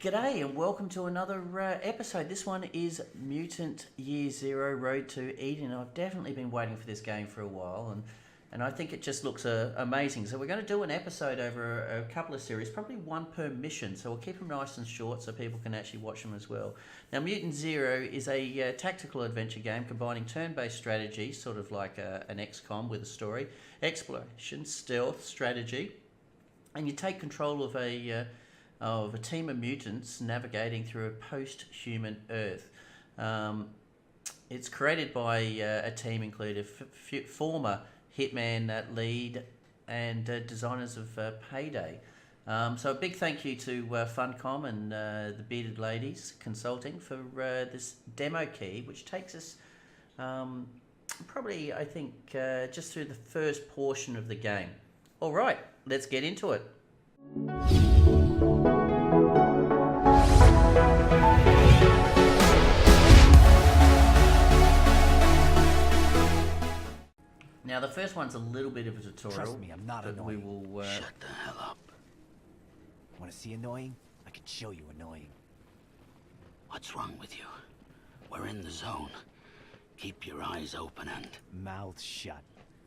G'day and welcome to another episode. This one is Mutant Year Zero Road to Eden. I've definitely been waiting for this game for a while and I think it just looks amazing. So we're going to do an episode over a couple of series, probably one per mission. So we'll keep them nice and short so people can actually watch them as well. Now Mutant Zero is a tactical adventure game combining turn-based strategy, sort of like an XCOM with a story, exploration, stealth, strategy, and you take control of a team of mutants navigating through a post-human Earth. It's created by a team including former HITMAN lead and designers of PAYDAY. So a big thank you to Funcom and the Bearded Ladies Consulting for this demo key, which takes us probably, I think, just through the first portion of the game. All right, let's get into it. Now the first one's a little bit of a tutorial. Trust me, I'm not annoying. We will. Shut the hell up. Want to see annoying? I can show you annoying. What's wrong with you? We're in the zone. Keep your eyes open and... Mouth shut.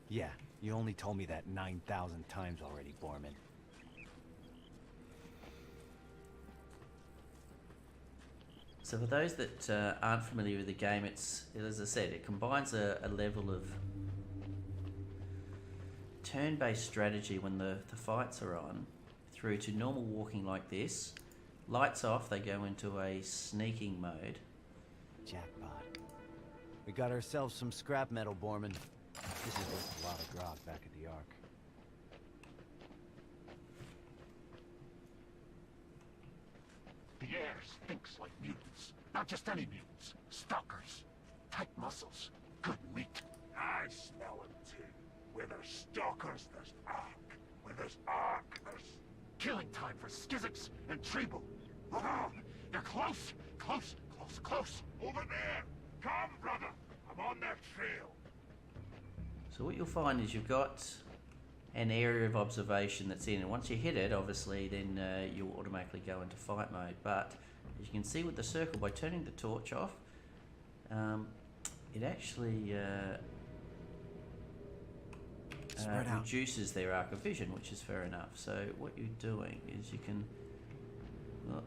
Yeah, you only told me that 9,000 times already, Borman. So for those that aren't familiar with the game, it's, as I said, it combines a level of turn-based strategy when the fights are on, through to normal walking like this. Lights off, they go into a sneaking mode. Jackpot. We got ourselves some scrap metal, Borman. This is worth a lot of grog back at the Ark. The air stinks like mutants. Not just any mutants. Stalkers. Tight muscles. Good meat. I smell them too. Where there's stalkers, there's Ark. Where there's Ark, there's killing time for Skizix and Treble. Oh, you're close. Close, close, close. Over there. Come, brother. I'm on their trail. So what you'll find is you've got an area of observation that's in, and once you hit it, obviously, then you'll automatically go into fight mode. But as you can see with the circle, by turning the torch off, it actually reduces their arc of vision, which is fair enough. So what you're doing is you can, well,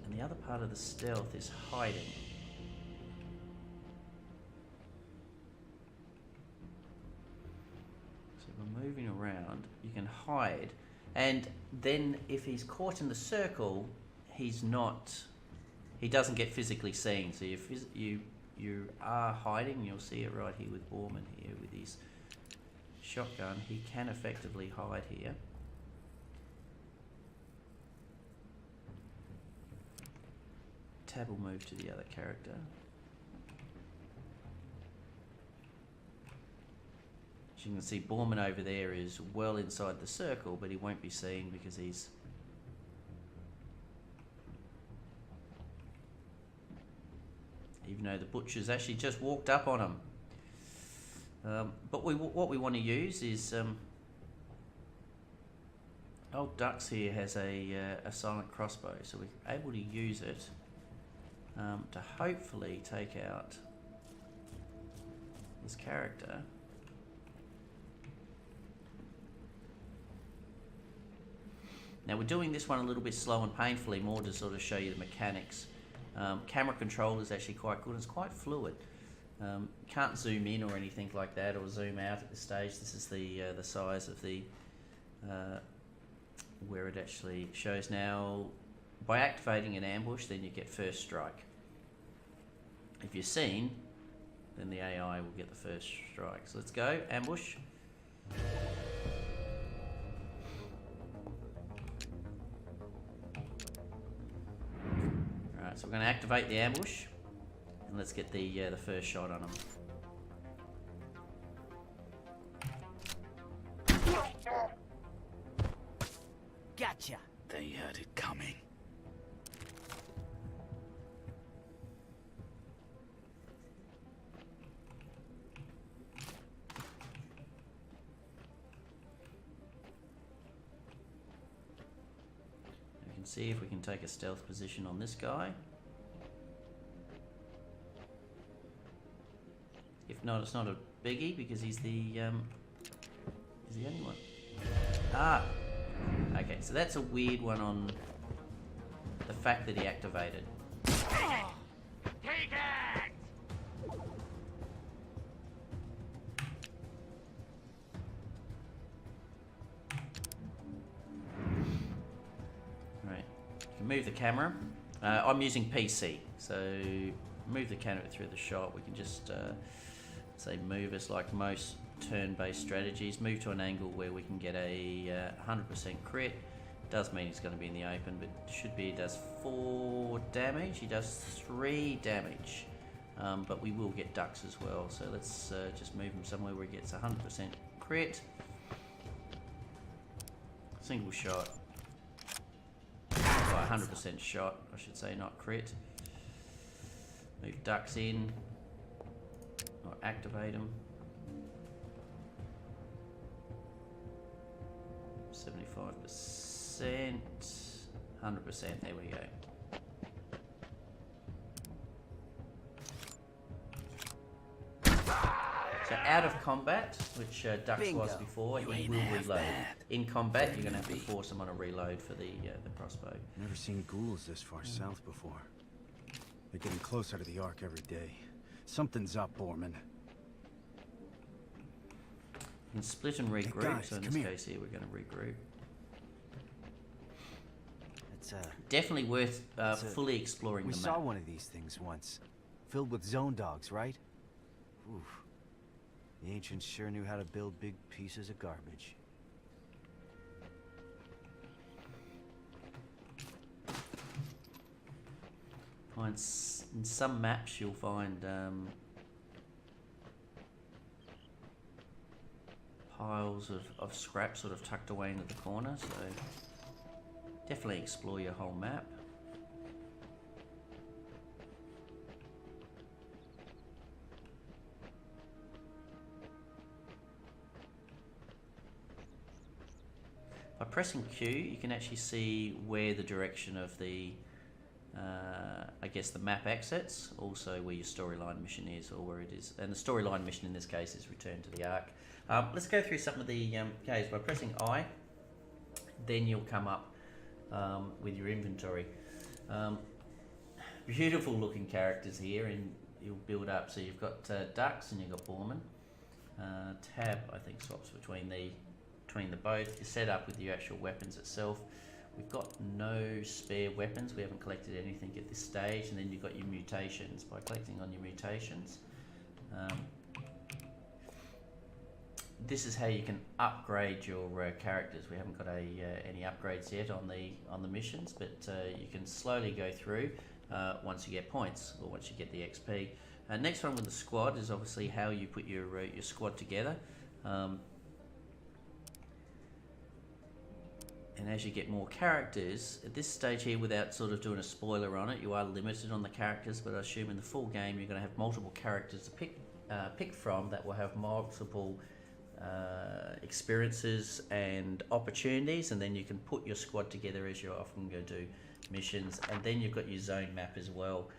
and the other part of the stealth is hiding. Moving around, you can hide, and then if he's caught in the circle, he doesn't get physically seen. So you are hiding. You'll see it right here with Borman here with his shotgun. He can effectively hide here. Tab will move to the other character. As you can see, Borman over there is well inside the circle, but he won't be seen because he's... even though the butcher's actually just walked up on him. But what we want to use is... Old Ducks here has a silent crossbow, so we're able to use it to hopefully take out this character. Now we're doing this one a little bit slow and painfully, more to sort of show you the mechanics. Camera control is actually quite good. It's quite fluid. Can't zoom in or anything like that, or zoom out at this stage. This is the size of the where it actually shows. Now, by activating an ambush, then you get first strike. If you're seen, then the AI will get the first strike. So let's go ambush. So we're going to activate the ambush, and let's get the first shot on him. Gotcha. They had it coming. Let's see if we can take a stealth position on this guy. If not, it's not a biggie because he's the only one. Ah, okay. So that's a weird one on the fact that he activated. Take it! Right. You can move the camera. I'm using PC, so move the camera through the shot. We can just say move us like most turn-based strategies. Move to an angle where we can get a 100% crit. Does mean he's going to be in the open, but should be. He does 4 damage. He does 3 damage, but we will get ducks as well. So let's just move him somewhere where he gets 100% crit. Single shot. 100% shot, I should say, not crit. Move ducks in, or activate them. 75%, 100%, there we go. So out of combat, which Dux was before, he will reload. In combat, you're going to have to force him on a reload for the crossbow. Never seen ghouls this far south before. They're getting closer to the Ark every day. Something's up, Borman. You can split and regroup, Guys, so in this case here, we're going to regroup. It's Definitely worth fully exploring the map. We saw one of these things once. Filled with zone dogs, right? Oof. The ancients sure knew how to build big pieces of garbage. In some maps you'll find piles of scrap sort of tucked away into the corner, so definitely explore your whole map. By pressing Q, you can actually see where the direction of the, I guess, the map exits, also where your storyline mission is, or where it is. And the storyline mission in this case is return to the Ark. Let's go through some of the caves. By pressing I, then you'll come up with your inventory. Beautiful looking characters here, and you'll build up. So you've got ducks and you've got Borman. Tab, I think, swaps between the both. You're set up with your actual weapons itself. We've got no spare weapons. We haven't collected anything at this stage. And then you've got your mutations. By collecting on your mutations, this is how you can upgrade your characters. We haven't got any upgrades yet on the missions, but you can slowly go through once you get points or once you get the XP. Next one with the squad is obviously how you put your squad together. And as you get more characters, at this stage here, without sort of doing a spoiler on it, you are limited on the characters, but I assume in the full game you're going to have multiple characters to pick from that will have multiple experiences and opportunities, and then you can put your squad together as you often go do missions, and then you've got your zone map as well.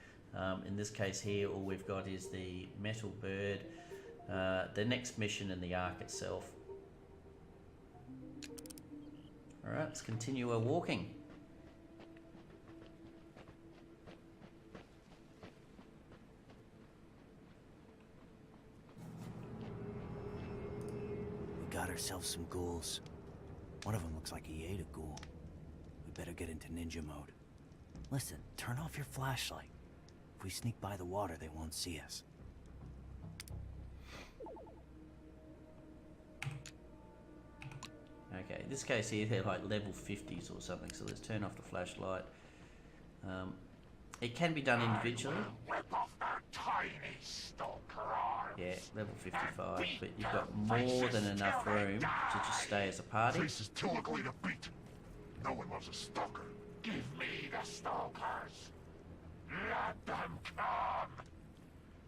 In this case here, all we've got is the metal bird, the next mission, and the Ark itself. Alright, let's continue our walking. We got ourselves some ghouls. One of them looks like he ate a ghoul. We better get into ninja mode. Listen, turn off your flashlight. If we sneak by the water, they won't see us. Okay, in this case here, they're like level 50s or something, so let's turn off the flashlight. It can be done individually. Rip off their tiny stalker arms. Yeah, level 55, but you've got more than enough room to just stay as a party. Face is too ugly to beat. No one loves a stalker. Give me the stalkers. Let them come.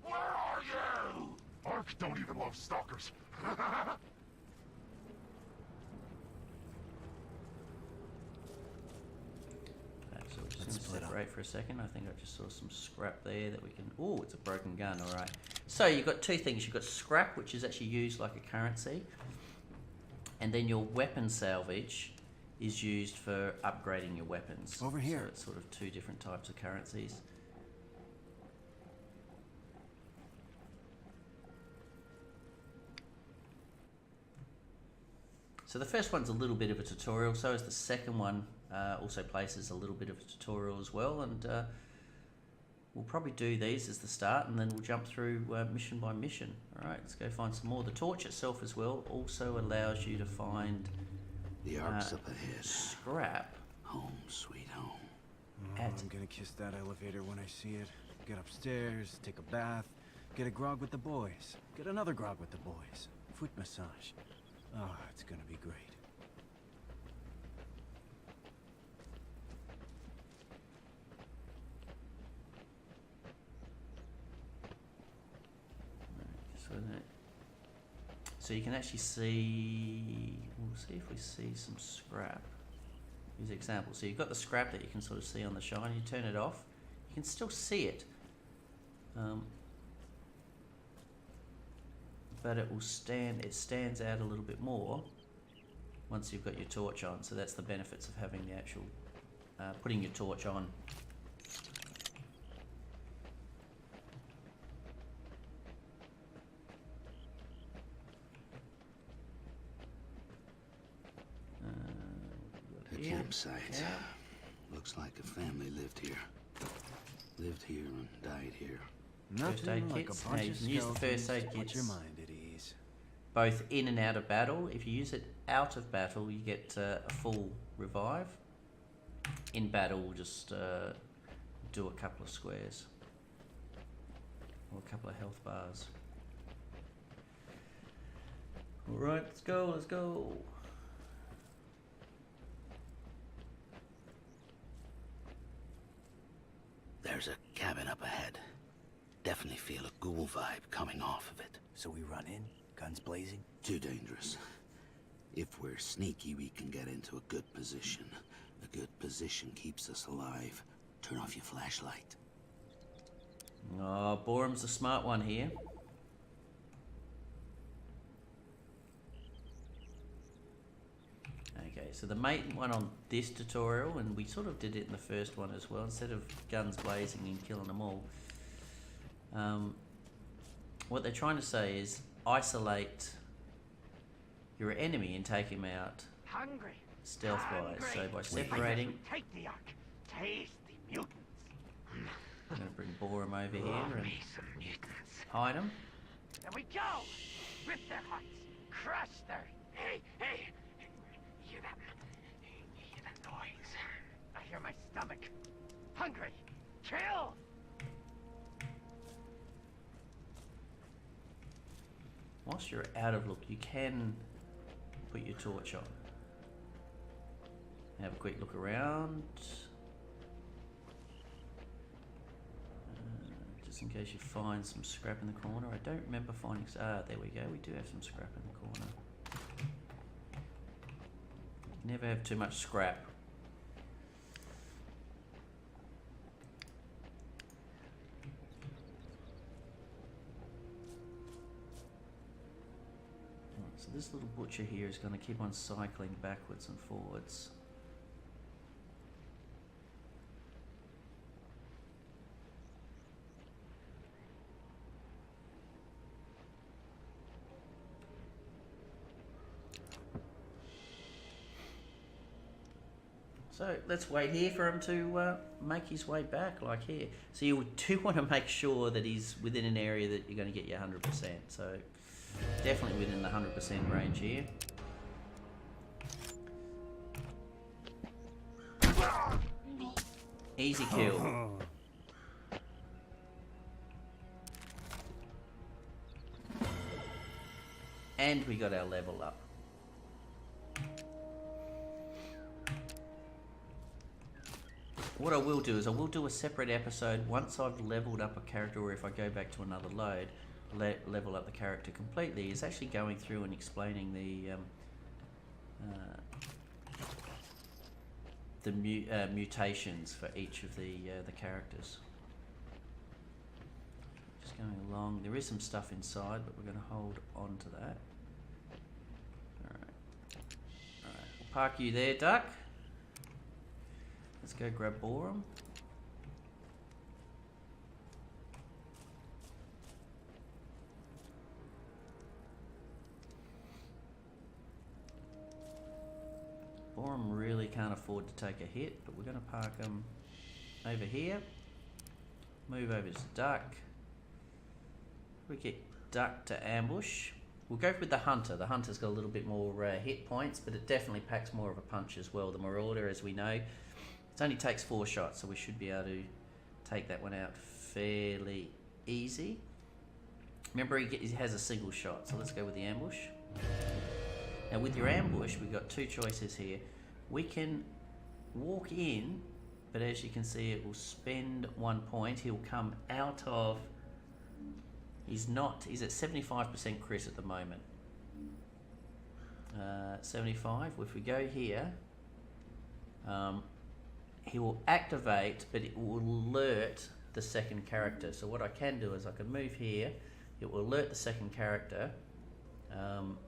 Where are you? Ark don't even love stalkers. split up. separate for a second. I think I just saw some scrap there that we can... Oh, it's a broken gun, alright. So you've got two things. You've got scrap, which is actually used like a currency. And then your weapon salvage is used for upgrading your weapons. Over here. So it's sort of two different types of currencies. So the first one's a little bit of a tutorial, so is the second one. Also places a little bit of a tutorial as well, and we'll probably do these as the start, and then we'll jump through mission by mission. Alright, let's go find some more. The torch itself as well also allows you to find The ark's up ahead. scrap. Home, sweet home. Oh, I'm gonna kiss that elevator when I see it. Get upstairs, take a bath, get a grog with the boys, get another grog with the boys, foot massage. Oh, it's gonna be great. So you can actually see, we'll see if we see some scrap. Here's an example. So you've got the scrap that you can sort of see on the shine. You turn it off, you can still see it. But it will it stands out a little bit more once you've got your torch on. So that's the benefits of having the actual, putting your torch on. A campsite. Looks like a family lived here. Lived here and died here. First aid Nothing like kits. a bunch Now you of can use the first aid skeletons to put kits your mind at ease. both in and out of battle. If you use it out of battle, you get a full revive. In battle, we'll just do a couple of squares. Or a couple of health bars. Alright, let's go, let's go. There's a cabin up ahead. Definitely feel a ghoul vibe coming off of it. So we run in, guns blazing? Too dangerous. If we're sneaky, we can get into a good position. A good position keeps us alive. Turn off your flashlight. Oh, Borum's the smart one here. Okay, so the main one on this tutorial, and we sort of did it in the first one as well, instead of guns blazing and killing them all, what they're trying to say is isolate your enemy and take him out Hungry. stealth-wise. So by Hungry. separating, Take the ark. Taste the mutants. I'm going to bring Borum over here and Me some mutants. hide him. There we go. Rip their hearts. Crush their... Hey, hey. Hear that? Hear that noise? I hear my stomach. Hungry. Kill. Whilst you're out of look, you can put your torch on. Have a quick look around. Just in case you find some scrap in the corner. I don't remember finding... Ah, there we go. We do have some scrap in the corner. Never have too much scrap. Right, so this little butcher here is going to keep on cycling backwards and forwards. So let's wait here for him to make his way back, like here. So you do want to make sure that he's within an area that you're going to get your 100%. So definitely within the 100% range here. Easy kill. And we got our level up. What I will do is I will do a separate episode once I've leveled up a character, or if I go back to another load, level up the character completely, is actually going through and explaining the mutations for each of the characters. Just going along. There is some stuff inside, but we're going to hold on to that. Alright, we'll park you there, Duck. Let's go grab Borum. Borum really can't afford to take a hit, but we're going to park him over here. Move over to Duck. We get Duck to ambush. We'll go with the Hunter. The Hunter's got a little bit more hit points, but it definitely packs more of a punch as well. The Marauder, as we know, it only takes 4 shots, so we should be able to take that one out fairly easy. Remember, he has a single shot, so let's go with the ambush. Now with your ambush, we've got 2 choices here. We can walk in, but as you can see, it will spend 1 point. He'll come out of... He's at 75% crit at the moment. 75. If we go here, he will activate, but it will alert the second character. So what I can do is I can move here. It will alert the second character, and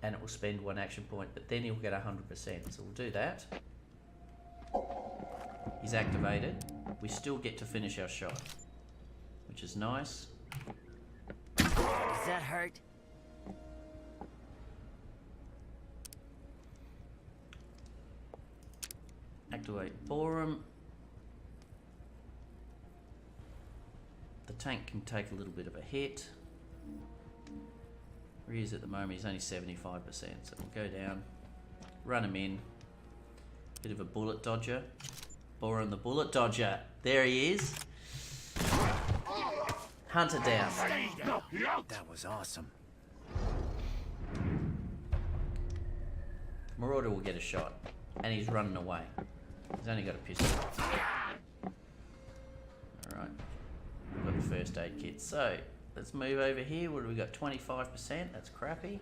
it will spend 1 action point, but then he'll get 100%. So we'll do that. He's activated. We still get to finish our shot, which is nice. Does that hurt? Activate Borum. The tank can take a little bit of a hit. Where he is at the moment, he's only 75%, so we'll go down, run him in. Bit of a bullet dodger. Borum the bullet dodger. There he is. Hunter down. That was awesome. Marauder will get a shot, and he's running away. He's only got a pistol. Alright, we've got the first aid kit. So, let's move over here. What do we got? 25%. That's crappy.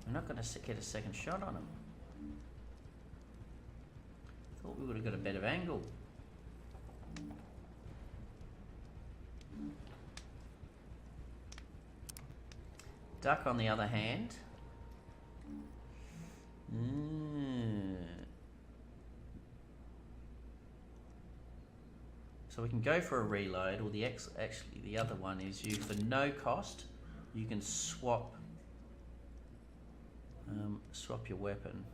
We're not going to get a second shot on him. Thought we would have got a better angle. Duck, on the other hand. So we can go for a reload, or actually the other one is you, for no cost, you can swap your weapon.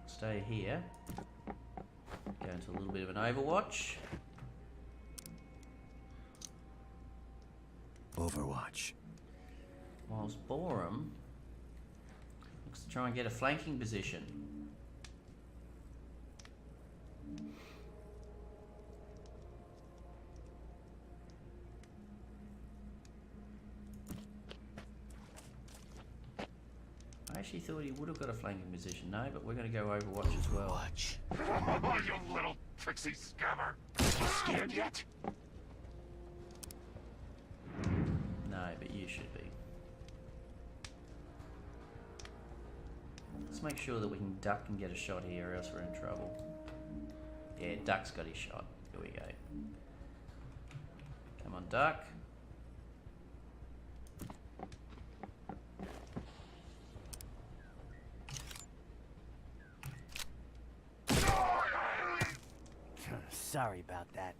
Stay here. Go into a little bit of an overwatch. Overwatch. Whilst Borum looks to try and get a flanking position. I actually thought he would have got a flanking position. No, but we're going to go Overwatch as well. Watch. You little tricksy scammer. You scared yet? No, but you should be. Let's make sure that we can duck and get a shot here, or else we're in trouble. Yeah, Duck's got his shot. Here we go. Come on, Duck. Sorry about that.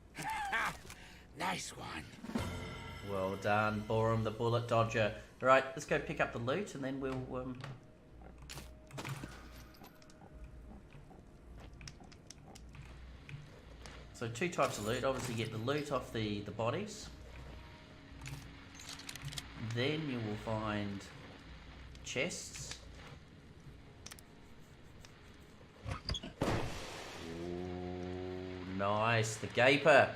Nice one. Well done, Borum the bullet dodger. Alright, let's go pick up the loot and then we'll... So 2 types of loot. Obviously get the loot off the bodies. Then you will find chests. Nice, the Gaper.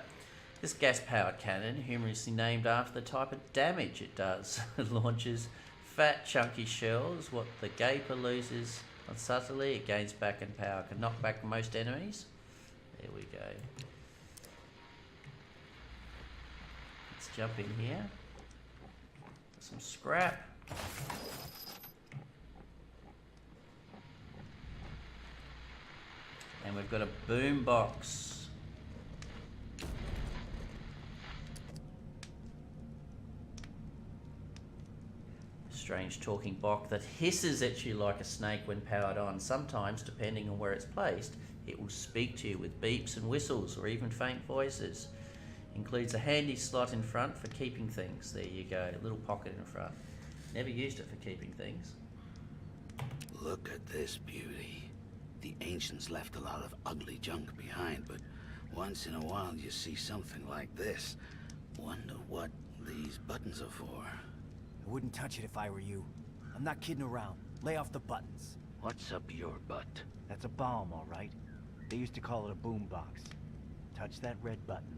This gas-powered cannon, humorously named after the type of damage it does. It launches fat, chunky shells. What the Gaper loses But subtly, it gains back in power. Can knock back most enemies. There we go. Let's jump in here. Some scrap. And we've got a boom box. Strange talking box that hisses at you like a snake when powered on. Sometimes, depending on where it's placed, it will speak to you with beeps and whistles or even faint voices. Includes a handy slot in front for keeping things. There you go, a little pocket in front. Never used it for keeping things. Look at this beauty. The ancients left a lot of ugly junk behind, but once in a while you see something like this. Wonder what these buttons are for. I wouldn't touch it if I were you. I'm not kidding around. Lay off the buttons. What's up your butt? That's a bomb, all right. They used to call it a boom box. Touch that red button,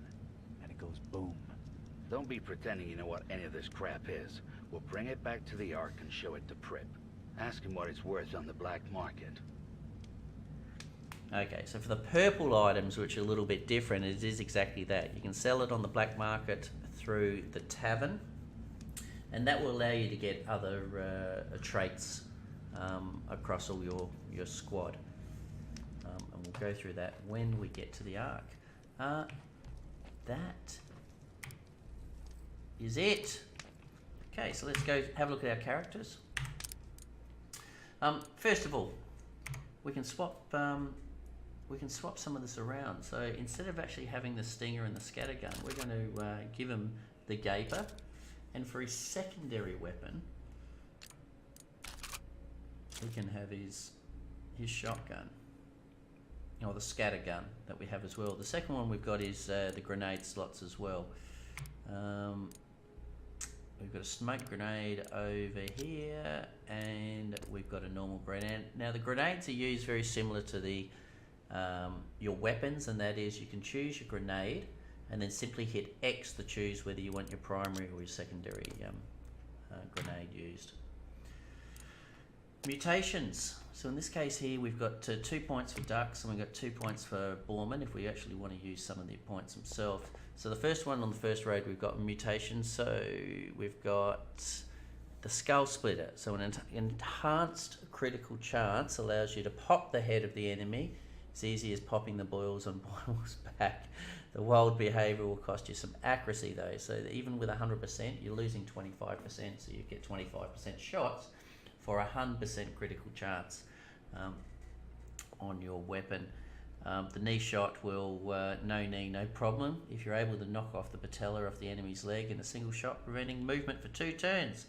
and it goes boom. Don't be pretending you know what any of this crap is. We'll bring it back to the Ark and show it to Prip. Ask him what it's worth on the black market. Okay, so for the purple items, which are a little bit different, it is exactly that. You can sell it on the black market through the tavern, and that will allow you to get other traits across all your squad. And we'll go through that when we get to the Ark. That is it. Okay, so let's go have a look at our characters. First of all, we can swap some of this around. So instead of actually having the stinger and the scattergun, we're going to give him the gaper, and for his secondary weapon, we can have his shotgun, or the scattergun that we have as well. The second one we've got is the grenade slots as well. We've got a smoke grenade over here, and we've got a normal grenade. Now the grenades are used very similar to the your weapons, and that is you can choose your grenade and then simply hit X to choose whether you want your primary or your secondary grenade used. Mutations. So in this case here we've got 2 points for ducks, and we've got 2 points for Borman if we actually want to use some of the points himself. So the first one on the first raid, we've got mutations. So we've got the skull splitter. So an enhanced critical chance allows you to pop the head of the enemy. It's easy as popping the boils on Boyle's back. The wild behavior will cost you some accuracy though. So that even with 100%, you're losing 25%. So you get 25% shots for 100% critical chance on your weapon. The knee shot will no knee, no problem. If you're able to knock off the patella of the enemy's leg in a single shot, preventing movement for 2 turns.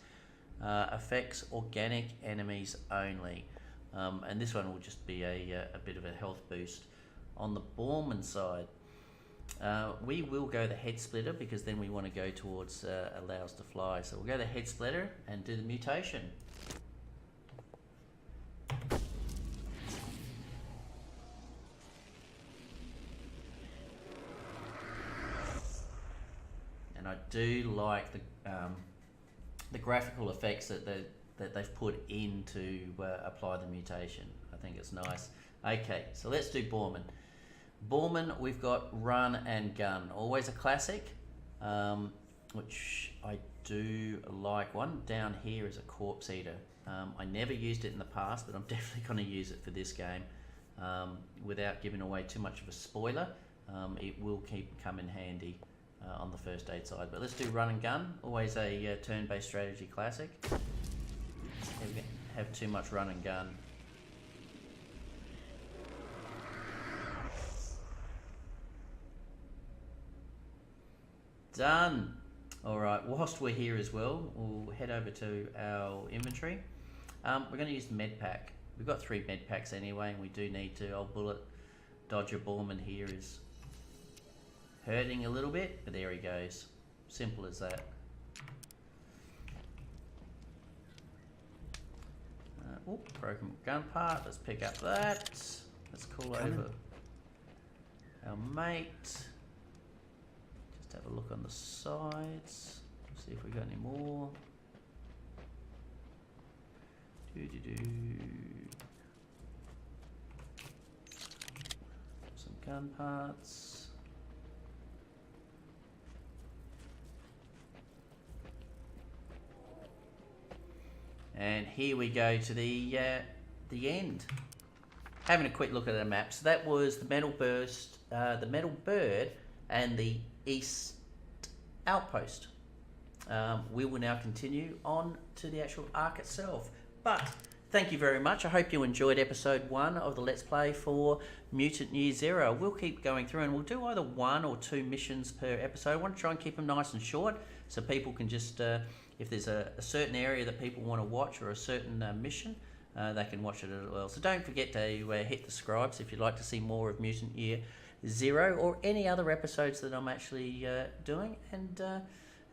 Affects organic enemies only. And this one will just be a bit of a health boost. On the Borman side, we will go the head splitter because then we want to go towards allows to fly. So we'll go the head splitter and do the mutation. And I do like the graphical effects that they've put in to apply the mutation. I think it's nice. Okay, so let's do Borman. Borman, we've got run and gun. Always a classic, which I do like. One down here is a corpse eater. I never used it in the past, but I'm definitely going to use it for this game. Without giving away too much of a spoiler, it will come in handy on the first aid side. But let's do run and gun. Always a turn-based strategy classic. Never have too much run and gun. Done. Alright, whilst we're here as well, we'll head over to our inventory. We're going to use the med pack. We've got 3 med packs anyway, and we do need to. Old bullet dodger Borman here is hurting a little bit, but there he goes. Simple as that. Broken gun part. Let's pick up that. Let's call over our mate. Just have a look on the sides. See if we got any more. gun parts. And here we go to the end. Having a quick look at the map. So that was the Metal Burst, the Metal Bird, and the East Outpost. We will now continue on to the actual arc itself. But thank you very much. I hope you enjoyed episode 1 of the Let's Play for Mutant Year Zero. We'll keep going through and we'll do either 1 or 2 missions per episode. I want to try and keep them nice and short so people can just, if there's a certain area that people want to watch or a certain mission, they can watch it as well. So don't forget to hit the subscribes if you'd like to see more of Mutant Year Zero or any other episodes that I'm actually doing. And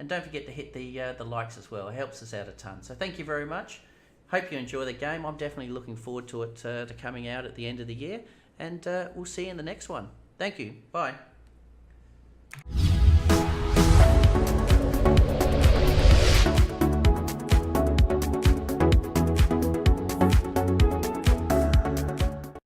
don't forget to hit the likes as well. It helps us out a ton. So thank you very much. Hope you enjoy the game. I'm definitely looking forward to it to coming out at the end of the year. And we'll see you in the next one. Thank you. Bye.